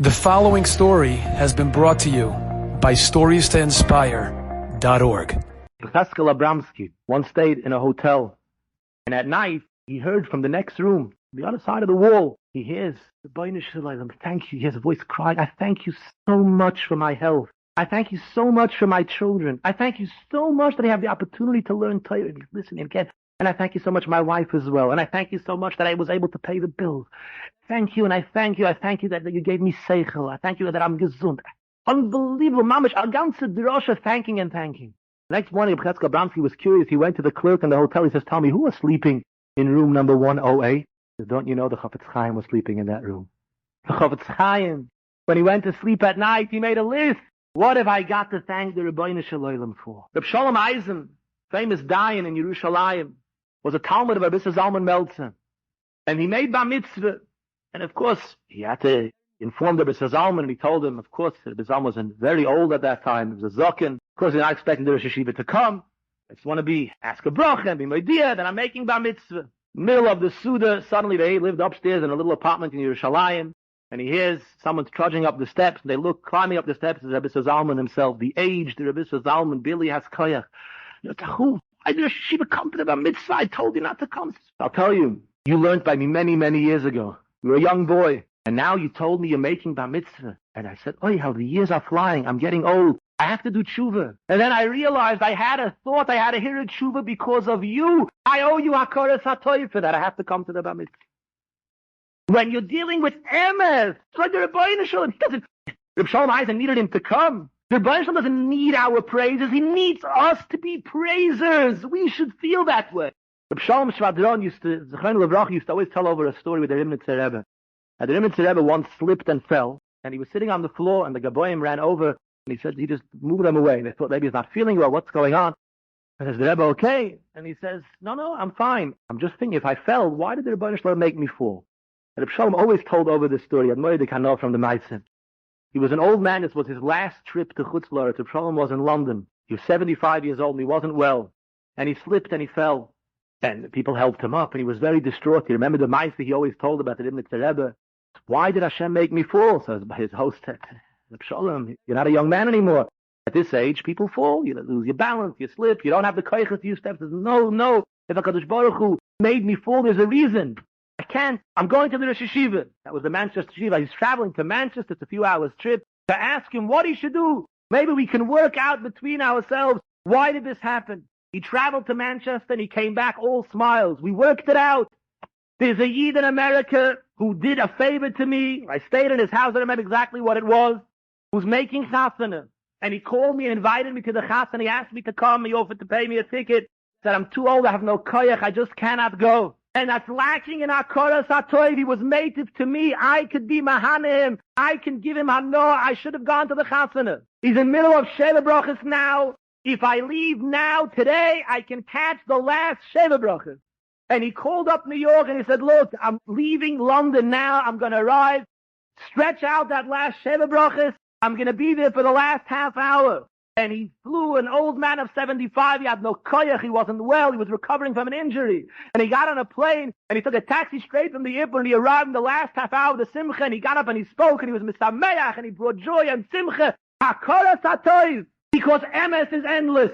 The following story has been brought to you by StoriesToInspire.org. Pascal Abramsky once stayed in a hotel, and at night he heard from the next room, the other side of the wall, he hears the Boine Shalom, thank you. He hears a voice crying, I thank you so much for my health. I thank you so much for my children. I thank you so much that I have the opportunity to learn Torah and listen again. And I thank you so much, my wife as well. And I thank you so much that I was able to pay the bills. Thank you, and I thank you. I thank you that you gave me seichel. I thank you that I'm gesund. Unbelievable, mamish, a ganze drosha thanking and thanking. Next morning, Pascal Abramsky was curious. He went to the clerk in the hotel. He says, tell me, who was sleeping in room number 108? He says, don't you know the Chafetz Chaim was sleeping in that room? The Chafetz Chaim, when he went to sleep at night, he made a list. What have I got to thank the Rabbi Shalom for? Reb Shalom Eisen, famous Dayan in Yerushalayim, was a Talmud of Rabbi Zalman Meltzer. And he made bar mitzvah. And of course, he had to inform the Rabbi Zalman, and he told him, of course, Rabbi Zalman was very old at that time. He was a zokin. Of course, he's not expecting the Rosh Hashiva to come. I just want to ask a bracha and be moidia that I'm making bar mitzvah. Middle of the Suda, suddenly they lived upstairs in a little apartment in Yerushalayim. And he hears someone's trudging up the steps, and they look, climbing up the steps, is Rabbi Zalman himself, the aged Rabbi Zalman, Billy has koyach. I did a Shiva come to the bar mitzvah. I told you not to come. I'll tell you, you learned by me many, many years ago. You were a young boy, and now you told me you're making bar mitzvah. And I said, oh, how the years are flying. I'm getting old. I have to do tshuva. And then I realized I had a thought. I had to hear a tshuva because of you. I owe you hakaras hatoy for that. I have to come to the bar mitzvah. When you're dealing with emes, it's like the Rabbi Shalom. He doesn't. Reb Shalom Eisen needed him to come. The Rabbi Shalom doesn't need our praises. He needs us to be praisers. We should feel that way. Reb Shalom Shvadron used to always tell over a story with the Rimnitzer Rebbe. And the Rimnitzer Rebbe once slipped and fell, and he was sitting on the floor, and the Gaboim ran over, and he said, he just moved them away. They thought maybe he's not feeling well. What's going on? And says the Rebbe, okay? And he says, no, I'm fine. I'm just thinking, if I fell, why did the Rabbi Shalom make me fall? And Reb Shalom always told over this story, Admoy de Kano from the Meitzen. He was an old man. This was his last trip to Chutz La'aretz. Reb Shalom was in London. He was 75 years old, and he wasn't well. And he slipped and he fell. And people helped him up, and he was very distraught. He remembered the Meister he always told about the Rimnitzer Rebbe. Why did Hashem make me fall? So his host said, Reb Shalom, you're not a young man anymore. At this age, people fall. You lose your balance, you slip, you don't have the koyach a few steps. No. If HaKadosh Baruch Hu made me fall, there's a reason. I can't. I'm going to the Rosh Hashiva. That was the Manchester Shiva. He's traveling to Manchester. It's a few hours trip to ask him what he should do. Maybe we can work out between ourselves. Why did this happen? He traveled to Manchester and he came back all smiles. We worked it out. There's a Yid in America who did a favor to me. I stayed in his house. I don't remember exactly what it was. Who's making chasana. And he called me and invited me to the chasana. He asked me to come. He offered to pay me a ticket. Said, I'm too old. I have no koyach. I just cannot go. And that's lacking in hakaras hatoiv. He was native to me. I could be mahanim. I can give him hano. I should have gone to the chasana. He's in the middle of Sheva Brachas now. If I leave now, today, I can catch the last Sheva Brachas. And he called up New York and he said, look, I'm leaving London now. I'm going to arrive. Stretch out that last Sheva Brachas. I'm going to be there for the last half hour. And he flew, an old man of 75. He had no koyach. He wasn't well. He was recovering from an injury. And he got on a plane and he took a taxi straight from the airport and he arrived in the last half hour of the simcha and he got up and he spoke and he was misameach and he brought joy and simcha. Hakaras hatoiv. Because emes is endless.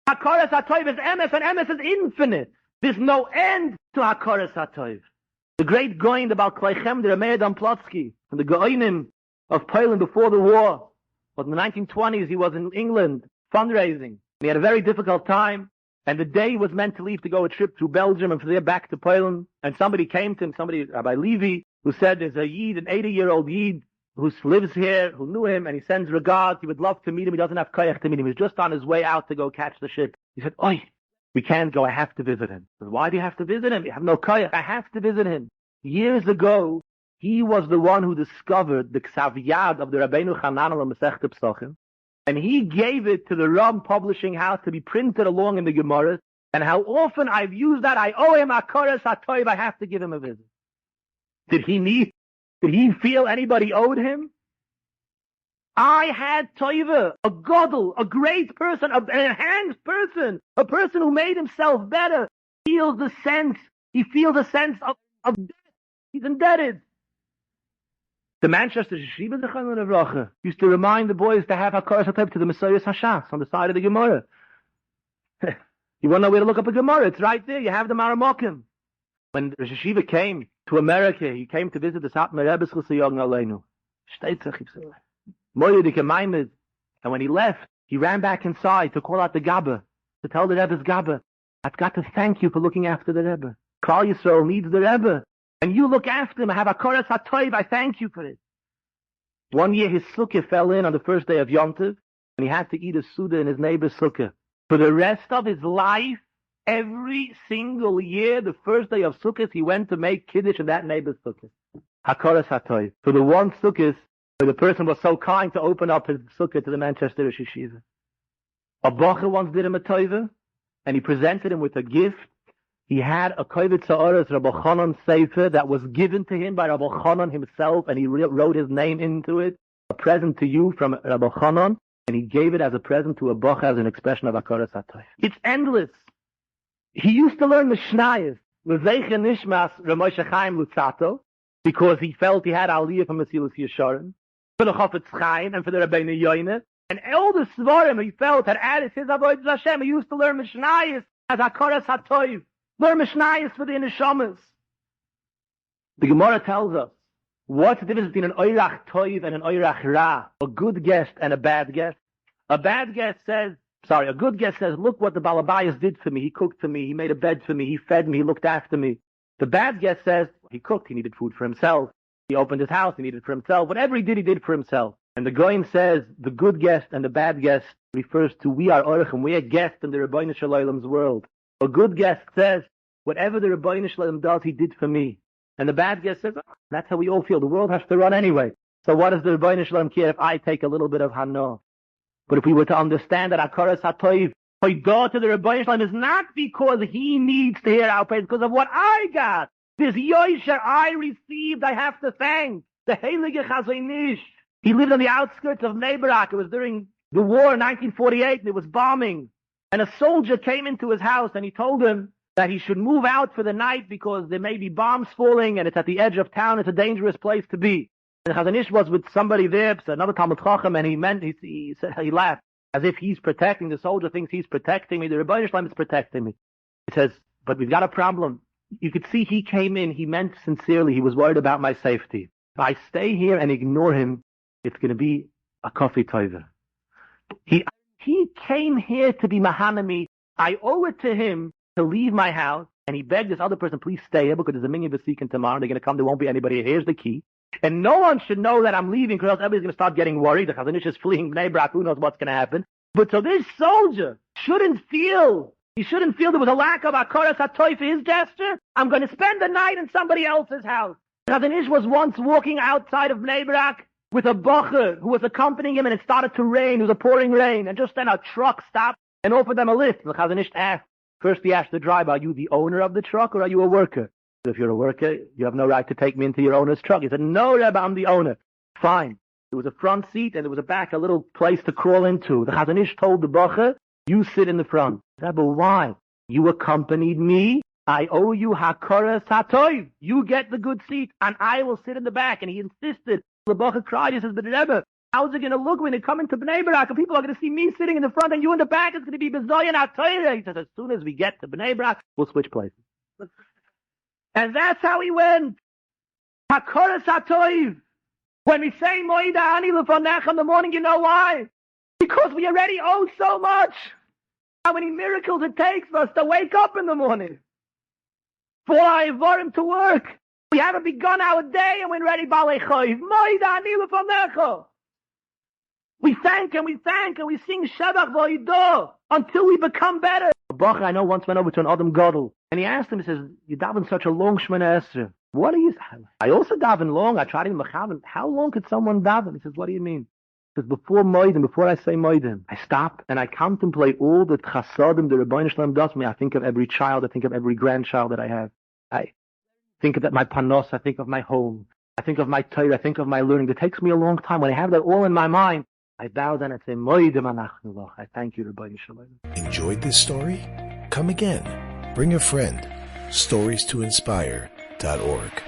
Hakaras hatoiv is emes and emes is infinite. There's no end to hakaras hatoiv. The great Goin, the Baal Kleichem, the Rameir Damplotsky, and the Goinim of Poland before the war. But in the 1920s, he was in England fundraising. He had a very difficult time. And the day he was meant to leave to go a trip through Belgium and from there back to Poland. And somebody came to him, Rabbi Levy, who said there's a Yid, an 80-year-old Yid, who lives here, who knew him, and he sends regards. He would love to meet him. He doesn't have koyach to meet him. He's just on his way out to go catch the ship. He said, oi, we can't go. I have to visit him. Said, why do you have to visit him? You have no koyach. I have to visit him. Years ago, he was the one who discovered the Ksav Yad of the Rabbeinu Chanan al Masechta Pesachim, and he gave it to the Ram Publishing House to be printed along in the Gemara. And how often I've used that, I owe him hakaras hatoiv. I have to give him a visit. Did he feel anybody owed him? I had Toiva, a Godel, a great person, an enhanced person, a person who made himself better. He feels the sense of debt. He's indebted. The Manchester Yeshiva Zechron Levracha used to remind the boys to have Hakaras HaTov to the Messiah Hashas on the side of the Gemara. You want to know where to look up a Gemara? It's right there. You have the Maramokim. When Rosh Yeshiva came to America, he came to visit the Satmar Rebbe Chusayogn Aleinu. And when he left, he ran back inside to call out the Gabba, to tell the Rebbe's Gabba, I've got to thank you for looking after the Rebbe. Klal Yisrael needs the Rebbe. And you look after him. I have a Hakaras HaTov. I thank you for it. One year his sukkah fell in on the first day of Yom Tov, and he had to eat a Suda in his neighbor's sukkah. For the rest of his life, every single year, the first day of Sukkot, he went to make Kiddush in that neighbor's sukkah. Hakaras HaTov. For the one sukkah where the person was so kind to open up his sukkah to the Manchester Rosh Yeshiva. A Bocher once did him a tova, and he presented him with a gift. He had a Kovetz Ha'aretz Rabbi Chanan Sefer that was given to him by Rabbi Chanan himself, and he wrote his name into it. A present to you from Rabbi Chanan, and he gave it as a present to a Bocher as an expression of Hakaras HaTov. It's endless. He used to learn Mishnayos, L'zeicha Nishmas Ramosha Chaim Lutzato, because he felt he had Aliyah from Mesilas Yesharim, for the Chofetz Chaim and for the Rabbeinu Yoina. And all the Svarim he felt had added his Avodah Hashem. He used to learn Mishnayos as Hakaras HaTov. Learn Mishnayos for the Neshamas. The Gemara tells us, what's the difference between an Oirach Toiv and an Oirach Ra? A good guest and a bad guest. A good guest says, look what the Balabayas did for me. He cooked for me. He made a bed for me. He fed me. He looked after me. The bad guest says, he cooked. He needed food for himself. He opened his house. He needed it for himself. Whatever he did for himself. And the Goyim says, the good guest and the bad guest refers to we are Orchim. We are guests in the Rabbeinu Shalom's world. A good guest says, whatever the Rabbeinu Shalom does, he did for me. And the bad guest says, oh, that's how we all feel. The world has to run anyway. So what does the Rabbeinu Shalom care if I take a little bit of Hana? But if we were to understand that Hakaras HaTov, Hodah to the Rabbeinu Shalom, is not because he needs to hear our praise, because of what I got. This Yosher I received, I have to thank. The Heilige Chazonish. He lived on the outskirts of Bnei Brak. It was during the war in 1948, and it was bombing. And a soldier came into his house, and he told him that he should move out for the night because there may be bombs falling, and it's at the edge of town. It's a dangerous place to be. And Chazanish was with somebody there, another Talmud Chacham, and he said, he laughed, as if he's protecting, the soldier thinks he's protecting me, the Rebbeinu Shalom is protecting me. He says, but we've got a problem. You could see he came in, he meant sincerely, he was worried about my safety. If I stay here and ignore him, it's going to be a coffee toiver. He came here to be Mahanami. I owe it to him to leave my house, and he begged this other person, please stay here, because there's a minyan v'sikin tomorrow, they're going to come, there won't be anybody here, here's the key. And no one should know that I'm leaving, because else everybody's going to start getting worried. The Chazanish is fleeing Bnei Brak, who knows what's going to happen. But so this soldier shouldn't feel there was a lack of Hakaras HaTov for his gesture. I'm going to spend the night in somebody else's house. The Chazanish was once walking outside of Bnei Brak with a bocher who was accompanying him, and it started to rain. It was a pouring rain, and just then a truck stopped and offered them a lift. And the Chazanish asked, first he asked the driver, are you the owner of the truck or are you a worker? If you're a worker, you have no right to take me into your owner's truck. He said, no, Rebbe, I'm the owner. Fine. There was a front seat and there was a back, a little place to crawl into. The Chazanish told the bocher, you sit in the front. Rebbe, why? You accompanied me. I owe you Hakaras HaTov. You get the good seat and I will sit in the back. And he insisted. The bocher cried. He says, but Rebbe, how's it going to look when they come into Bnei Brak and people are going to see me sitting in the front and you in the back? It's going to be Bezoyan HaTorah. He says, as soon as we get to Bnei Brak, we'll switch places. And that's how he went. Hakaras HaTov. When we say Moida Ani Lefanecha in the morning, you know why? Because we already owe so much. How many miracles it takes for us to wake up in the morning. For our Ivorim to work. We haven't begun our day and we're ready Balei Choiv. Moida Ani Lefanecha. We thank and we sing Shevach V'Oido until we become better. A Bacher I know once went over to an Adam Gadol, and he asked him, he says, you daven such a long Shemona Esrei. What are you? I also daven long. I tried in Mechavan. How long could someone daven? He says, what do you mean? He says, before I say Moedim, I stop and I contemplate all the chasadim the Rabbeinu Shalom does for me. I think of every child. I think of every grandchild that I have. I think of my panos. I think of my home. I think of my Torah. I think of my learning. It takes me a long time. When I have that all in my mind, I bow down and say, Moedim anachnu lach. I thank you, Rabbeinu Shalom. Enjoyed this story? Come again. Bring a friend. StoriesToInspire.org